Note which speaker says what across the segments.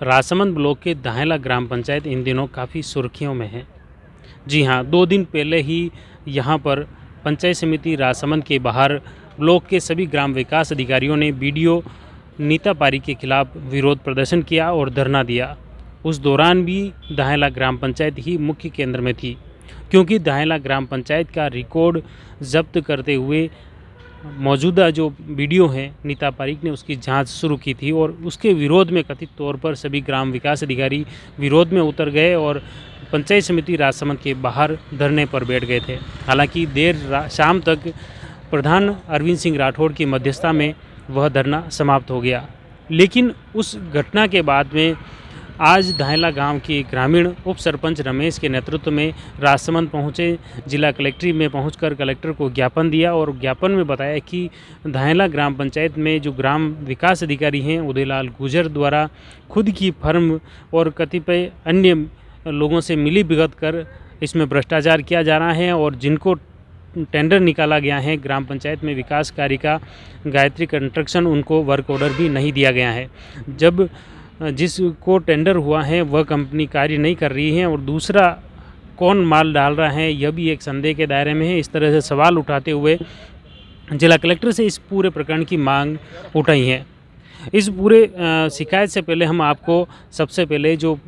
Speaker 1: Rajsamand block के दाहेला ग्राम पंचायत इन दिनों काफ़ी सुर्खियों में है। जी हाँ, 2 दिन पहले ही यहाँ पर पंचायत समिति राजसमंद के बाहर ब्लॉक के सभी ग्राम विकास अधिकारियों ने बीडीओ नीता पारीक के खिलाफ विरोध प्रदर्शन किया और धरना दिया। उस दौरान भी दाहेला ग्राम पंचायत ही मुख्य केंद्र में थी, क्योंकि दाहेला ग्राम पंचायत का रिकॉर्ड जब्त करते हुए मौजूदा जो वीडियो हैं नीता पारीक ने उसकी जांच शुरू की थी और उसके विरोध में कथित तौर पर सभी ग्राम विकास अधिकारी विरोध में उतर गए और पंचायत समिति राजसमंद के बाहर धरने पर बैठ गए थे। हालांकि शाम तक प्रधान अरविंद सिंह राठौड़ की मध्यस्थता में वह धरना समाप्त हो गया। लेकिन उस घटना के बाद में आज दाहेला गांव के ग्रामीण उप सरपंच रमेश के नेतृत्व में राजसमंद पहुंचे। जिला कलेक्ट्री में पहुंचकर कलेक्टर को ज्ञापन दिया और ज्ञापन में बताया कि दाहेला ग्राम पंचायत में जो ग्राम विकास अधिकारी हैं उदयलाल गुर्जर द्वारा खुद की फर्म और कतिपय अन्य लोगों से मिली भगत कर इसमें भ्रष्टाचार किया जा रहा है और जिनको टेंडर निकाला गया है ग्राम पंचायत में विकास कार्य का गायत्री कंस्ट्रक्शन, उनको वर्क ऑर्डर भी नहीं दिया गया है। जब जिसको टेंडर हुआ है वह कंपनी कार्य नहीं कर रही है और दूसरा कौन माल डाल रहा है यह भी एक संदेह के दायरे में है। इस तरह से सवाल उठाते हुए जिला कलेक्टर से इस पूरे प्रकरण की मांग उठाई है। इस पूरे शिकायत से पहले हम आपको सबसे पहले जो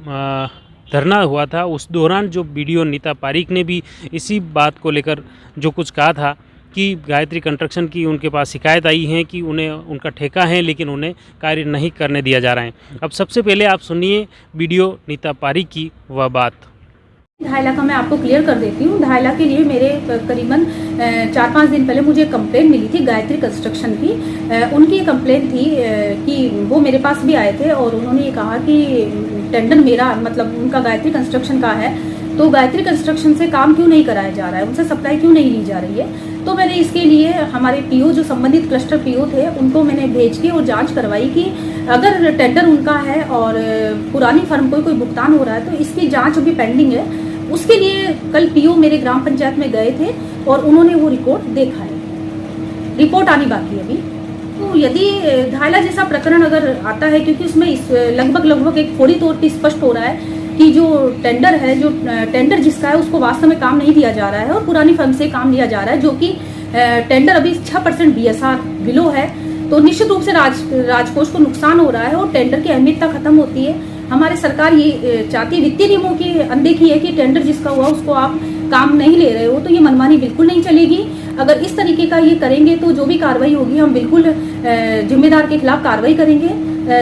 Speaker 1: धरना हुआ था उस दौरान जो बीडीओ नीता पारीक ने भी इसी बात को लेकर जो कुछ कहा था कि गायत्री कंस्ट्रक्शन की उनके पास शिकायत आई है कि उन्हें उनका ठेका है लेकिन उन्हें कार्य नहीं करने दिया जा रहा है। अब सबसे पहले आप सुनिए बीडीओ नीता पारीक की वह बात।
Speaker 2: दाहेला का मैं आपको क्लियर कर देती हूँ। दाहेला के लिए मेरे करीबन 4-5 दिन पहले मुझे कंप्लेंट मिली थी गायत्री कंस्ट्रक्शन की। उनकी कंप्लेंट थी कि वो मेरे पास भी आए थे और उन्होंने ये कहा कि टेंडर मेरा मतलब उनका गायत्री कंस्ट्रक्शन का है तो गायत्री कंस्ट्रक्शन से काम क्यों नहीं कराया जा रहा है, उनसे सप्लाई क्यों नहीं ली जा रही है। तो मैंने इसके लिए हमारे पीओ जो संबंधित क्लस्टर पीओ थे उनको मैंने भेज के और जांच करवाई कि अगर टेंडर उनका है और पुरानी फर्म को कोई भुगतान हो रहा है तो इसकी जांच अभी पेंडिंग है। उसके लिए कल पीओ मेरे ग्राम पंचायत में गए थे और उन्होंने वो रिपोर्ट देखा है, रिपोर्ट आनी बाकी है अभी। तो यदि दाहेला जैसा प्रकरण अगर आता है, क्योंकि उसमें लगभग एक थोड़ी तौर पर स्पष्ट हो रहा है कि जो टेंडर है, जो टेंडर जिसका है उसको वास्तव में काम नहीं दिया जा रहा है और पुरानी फर्म से काम लिया जा रहा है, जो कि टेंडर अभी 6% BSR बिलो है, तो निश्चित रूप से राजकोष को नुकसान हो रहा है और टेंडर की अहमियतता खत्म होती है। हमारी सरकार ये चाहती है, वित्तीय नियमों की अनदेखी है कि टेंडर जिसका हुआ उसको आप काम नहीं ले रहे हो, तो ये मनमानी बिल्कुल नहीं चलेगी। अगर इस तरीके का ये करेंगे तो जो भी कार्रवाई होगी हम बिल्कुल जिम्मेदार के खिलाफ कार्रवाई करेंगे।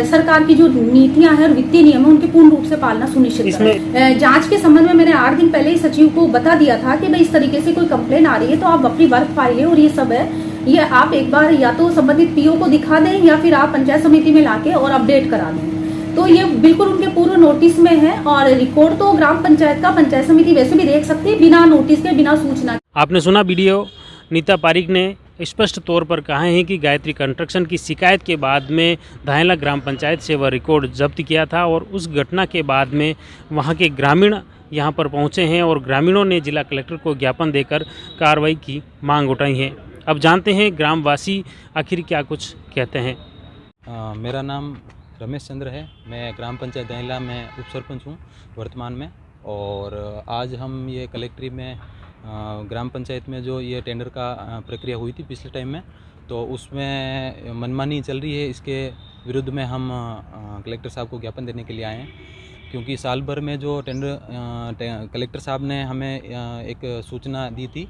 Speaker 2: सरकार की जो नीतियां हैं और वित्तीय नियम है उनकी पूर्ण रूप से पालना सुनिश्चित करें। जांच के संबंध में मैंने 8 दिन पहले ही सचिव को बता दिया था कि भाई इस तरीके से कोई कंप्लेन आ रही है तो आप अपनी वर्क फाइलें और ये सब है ये आप एक बार या तो संबंधित पीओ को दिखा दें या फिर आप पंचायत समिति में लाके और अपडेट करा दें। तो ये बिल्कुल उनके पूर्व नोटिस में है और रिकॉर्ड तो ग्राम पंचायत का पंचायत समिति वैसे भी देख सकती है बिना नोटिस के, बिना सूचना।
Speaker 1: आपने सुना बीडीओ नीता पारीक ने स्पष्ट तौर पर कहा है कि गायत्री कंस्ट्रक्शन की शिकायत के बाद में दाहेला ग्राम पंचायत से वह रिकॉर्ड जब्त किया था और उस घटना के बाद में वहां के ग्रामीण यहां पर पहुंचे हैं और ग्रामीणों ने जिला कलेक्टर को ज्ञापन देकर कार्रवाई की मांग उठाई है। अब जानते हैं ग्रामवासी आखिर क्या कुछ कहते हैं।
Speaker 3: मेरा नाम रमेश चंद्र है, मैं ग्राम पंचायत दाहेला में उप सरपंच हूँ वर्तमान में। और आज हम ये कलेक्ट्री में ग्राम पंचायत में जो ये टेंडर का प्रक्रिया हुई थी पिछले टाइम में, तो उसमें मनमानी चल रही है। इसके विरुद्ध में हम कलेक्टर साहब को ज्ञापन देने के लिए आए हैं, क्योंकि साल भर में जो टेंडर कलेक्टर साहब ने हमें एक सूचना दी थी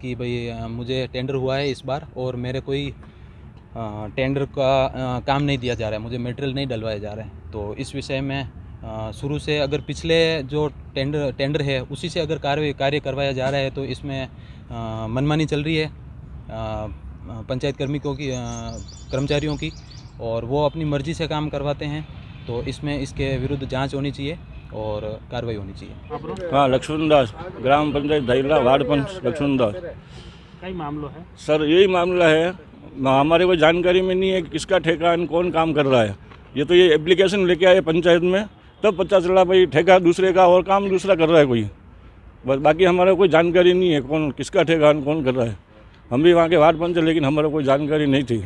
Speaker 3: कि भाई मुझे टेंडर हुआ है इस बार और मेरे कोई टेंडर का काम नहीं दिया जा रहा है, मुझे मटेरियल नहीं डलवाया जा रहा है। तो इस विषय में शुरू से अगर पिछले जो टेंडर है उसी से अगर कार्य करवाया जा रहा है तो इसमें मनमानी चल रही है पंचायत कर्मचारियों की और वो अपनी मर्जी से काम करवाते हैं। तो इसमें इसके विरुद्ध जांच होनी चाहिए और कार्रवाई होनी चाहिए।
Speaker 4: हाँ, लक्ष्मण दास, ग्राम पंचायत दाहेला, वार्ड पंच लक्ष्मण दास।
Speaker 1: कई मामला है
Speaker 4: सर, यही मामला है, हमारे को जानकारी में नहीं है कि किसका ठेका है, कौन काम कर रहा है। ये तो ये एप्लीकेशन लेके आए पंचायत में तब पता चला भाई ठेका दूसरे का और काम दूसरा कर रहा है कोई, बस बाकी हमारे कोई जानकारी नहीं है कौन किसका ठेका कौन कर रहा है। हम भी वहाँ के वार्ड पंच, लेकिन हमारे कोई जानकारी नहीं थी।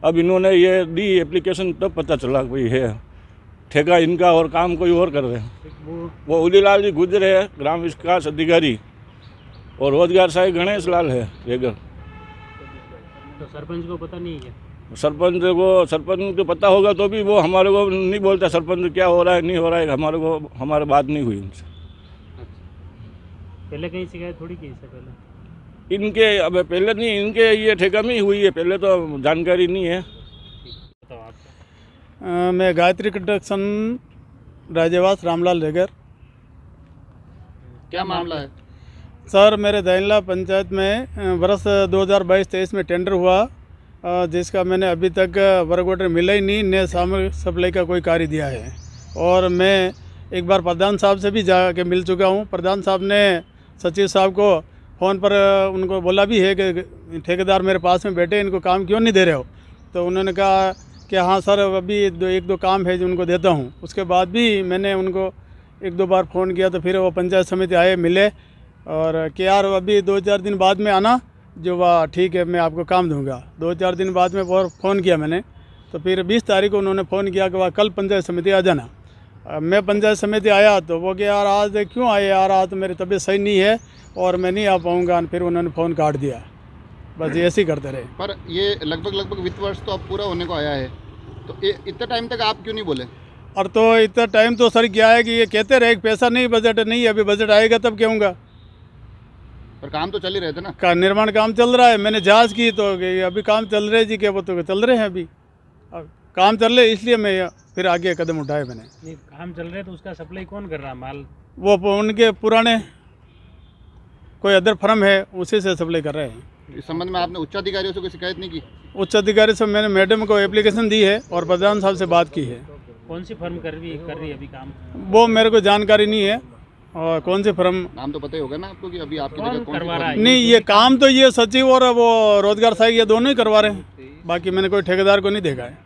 Speaker 4: अब इन्होंने ये दी एप्लीकेशन तब पता चला कोई है, ठेका इनका और काम कोई और कर रहे हैं। वो उदयलाल जी गुजर है ग्राम विकास अधिकारी और रोजगार सहायक गणेश लाल है रेगर।
Speaker 1: तो सरपंच को पता नहीं है?
Speaker 4: सरपंच को पता होगा तो भी वो हमारे को नहीं बोलता सरपंच क्या हो रहा है नहीं हो रहा है, हमारे बात नहीं हुई उनसे।
Speaker 1: पहले कहीं शिकायत थोड़ी की इससे पहले?
Speaker 4: इनके अब पहले नहीं, इनके ये ठेका में ही हुई है, पहले तो जानकारी नहीं है।
Speaker 1: बताओ आपका।
Speaker 5: मैं गायत्री कंस्ट्रक्शन राजेवास रामलाल रेगर।
Speaker 6: क्या मामला है
Speaker 5: सर, मेरे दैनला पंचायत में वर्ष 2022-23 में टेंडर हुआ, जिसका मैंने अभी तक वर्क ऑर्डर मिला ही नहीं, न सामग्री सप्लाई का कोई कार्य दिया है। और मैं एक बार प्रधान साहब से भी जाके मिल चुका हूँ। प्रधान साहब ने सचिव साहब को फ़ोन पर उनको बोला भी है कि ठेकेदार मेरे पास में बैठे, इनको काम क्यों नहीं दे रहे हो? तो उन्होंने कहा कि हाँ सर, अभी एक दो काम है जो उनको देता हूँ। उसके बाद भी मैंने उनको एक दो बार फ़ोन किया, तो फिर वो पंचायत समिति आए, मिले और कि यार अभी 2-4 दिन बाद में आना, जो वाह ठीक है मैं आपको काम दूंगा। 2-4 दिन बाद में और फ़ोन किया मैंने, तो फिर 20 तारीख को उन्होंने फ़ोन किया कि वह कल पंचायत समिति आ जाना। मैं पंचायत समिति आया तो वो कि यार आज क्यों आए यार, आज तो मेरी तबीयत सही नहीं है और मैं नहीं आ पाऊँगा। फिर उन्होंने फ़ोन काट दिया। बस ऐसे ही करते रहे।
Speaker 6: पर ये लगभग वित्त वर्ष तो अब पूरा होने को आया है, तो इतना टाइम तक आप क्यों नहीं बोले?
Speaker 5: और तो इतना टाइम तो सर क्या है कि ये कहते रहे कि पैसा नहीं, बजट नहीं, अभी बजट आएगा तब कहूँगा।
Speaker 6: पर काम तो चल ही रहे थे ना?
Speaker 5: का निर्माण काम चल रहा है, मैंने जांच की तो अभी काम चल रहे जी, क्या वो तो चल रहे हैं अभी। अब काम चल रहे इसलिए मैं फिर आगे कदम उठाए मैंने।
Speaker 1: नहीं, काम चल रहा है तो उसका सप्लाई कौन कर रहा है माल?
Speaker 5: वो उनके पुराने कोई अदर फर्म है, उसी से सप्लाई कर रहे हैं।
Speaker 6: इस संबंध में आपने उच्च अधिकारियों से कोई शिकायत नहीं की?
Speaker 5: उच्च अधिकारी से मैंने मैडम को एप्लीकेशन दी है और प्रधान साहब से बात की है।
Speaker 1: कौन सी फर्म कर रही है अभी काम?
Speaker 5: वो मेरे को जानकारी नहीं है। और कौन सी फर्म,
Speaker 6: नाम तो पता ही होगा ना आपको कि अभी आपकी
Speaker 1: कौन
Speaker 6: जगह कौन
Speaker 1: करवा रहा है?
Speaker 5: नहीं ये काम तो ये सचिव और वो रोजगार सहायक ये दोनों ही करवा रहे हैं। बाकी मैंने कोई ठेकेदार को नहीं देखा है।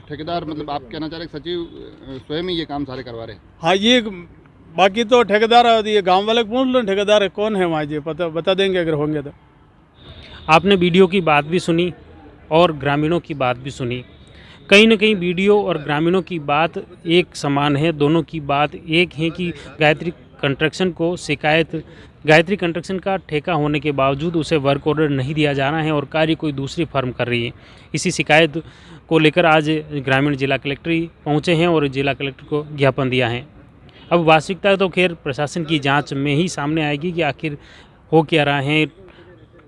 Speaker 6: ठेकेदार मतलब आप कहना चाह रहे हैं सचिव स्वयं ही ये काम सारे करवा रहे हैं?
Speaker 5: हाँ, ये बाकी तो ठेकेदार ये गांव वाले पूछ लो ठेकेदार कौन है वहाँ, ये बता देंगे अगर होंगे तो।
Speaker 1: आपने वीडियो की बात भी सुनी और ग्रामीणों की बात भी सुनी। कहीं न कहीं वीडियो और ग्रामीणों की बात एक समान है। दोनों की बात एक है कि गायत्री कंस्ट्रक्शन को शिकायत, गायत्री कंस्ट्रक्शन का ठेका होने के बावजूद उसे वर्क ऑर्डर नहीं दिया जा रहा है और कार्य कोई दूसरी फर्म कर रही है। इसी शिकायत को लेकर आज ग्रामीण जिला कलेक्टर पहुँचे हैं और जिला कलेक्टर को ज्ञापन दिया है। अब वास्तविकता तो खैर प्रशासन की जांच में ही सामने आएगी कि आखिर हो क्या रहा है,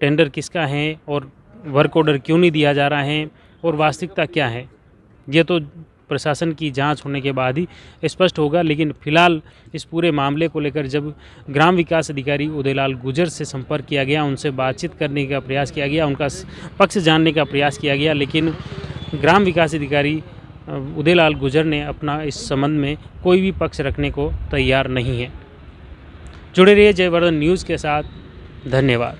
Speaker 1: टेंडर किसका है और वर्क ऑर्डर क्यों नहीं दिया जा रहा है और वास्तविकता क्या है। ये तो प्रशासन की जांच होने के बाद ही स्पष्ट होगा। लेकिन फिलहाल इस पूरे मामले को लेकर जब ग्राम विकास अधिकारी उदयलाल गुजर से संपर्क किया गया, उनसे बातचीत करने का प्रयास किया गया, उनका पक्ष जानने का प्रयास किया गया, लेकिन ग्राम विकास अधिकारी उदयलाल गुजर ने अपना इस संबंध में कोई भी पक्ष रखने को तैयार नहीं है। जुड़े रहिए जयवर्धन न्यूज़ के साथ। धन्यवाद।